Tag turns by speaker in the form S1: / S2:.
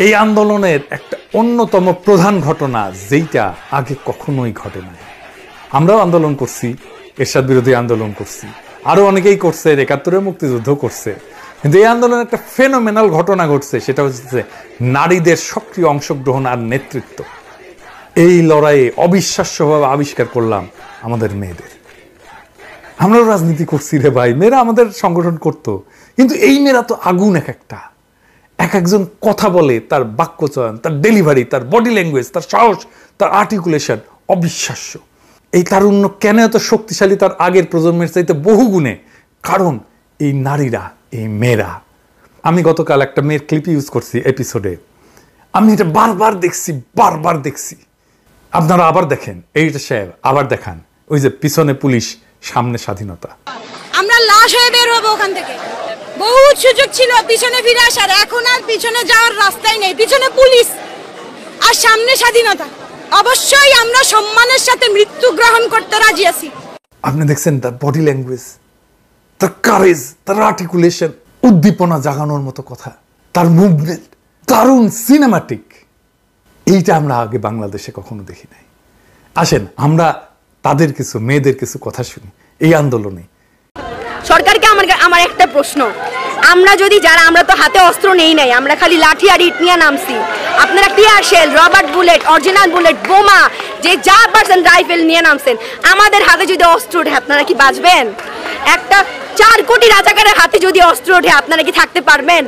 S1: এই আন্দোলনের একটা অন্যতম প্রধান ঘটনা যেটা আগে কখনোই ঘটে নাই। আমরাও আন্দোলন করছি, এরশাদ বিরোধী আন্দোলন করছি, আরো অনেকেই করছে, ৭১-এর মুক্তিযুদ্ধ করছে, কিন্তু এই আন্দোলনের একটা ফেনোমেনাল ঘটনা ঘটছে, সেটা হচ্ছে নারীদের সক্রিয় অংশগ্রহণ আর নেতৃত্ব। এই লড়াইয়ে অবিশ্বাস্যভাবে আবিষ্কার করলাম আমাদের মেয়েদের। আমরাও রাজনীতি করছি রে ভাই, মেয়েরা আমাদের সংগঠন করতো, কিন্তু এই মেয়েরা তো আগুন। এক একজন কথা বলে, তার বাক্যচয়ন, তার ডেলিভারি, তার বডি ল্যাঙ্গুয়েজ, তার সাহস, তার আর্টিকুলেশন অবিশ্বাস্য। এই তারুণ্য কেন এত শক্তিশালী তার আগের প্রজন্মের চাইতে বহু গুণে? কারণ এই নারীরা, এই মেয়েরা। আমি গতকাল একটা মেয়ের ক্লিপ ইউজ করছি এপিসোডে, আমি এটা বারবার দেখছি। আপনারা আবার দেখেন, এইটা সাহেব আবার দেখান, ওই যে পিছনে পুলিশ, সামনে স্বাধীনতা।
S2: আমরা লাশ হয়ে বের হবো ওখান থেকে। বহুত সুযোগ ছিল পিছনে ফিরে আসার, এখন আর পিছনে যাওয়ার রাস্তাই নেই। পিছনে পুলিশ আর সামনে স্বাধীনতা। অবশ্যই আমরা সম্মানের সাথে মৃত্যু গ্রহণ করতে রাজি আছি।
S1: আপনি দেখছেন তার বডি ল্যাঙ্গুয়েজ, তার কারেজ, তার আর্টিকুলেশন, উদ্দীপনা জাগানোর মতো কথা, তার মুভমেন্ট দারুণ সিনেমাটিক। এইটা আমরা আগে বাংলাদেশে কখনো দেখি নাই। আসেন আমরা তাদের কিছু মেয়েদের কিছু কথা শুনি এই আন্দোলনে।
S3: সরকারকে আমার একটা প্রশ্ন, আমরা যদি যারা, আমরা তো হাতে অস্ত্র নেই নাই, আমরা খালি লাঠি আর ইট নিয়ে নামছি, আপনারা tear shell, rubber bullet, original bullet, বোমা, যে যা পারছেন রাইফেল নিয়ে নামছেন, আমাদের হাতে যদি অস্ত্র ওঠে আপনারা কি বাঁচবেন? একটা ৪ কোটি রাজাকারের হাতে যদি অস্ত্র ওঠে আপনারা কি থাকতে পারবেন?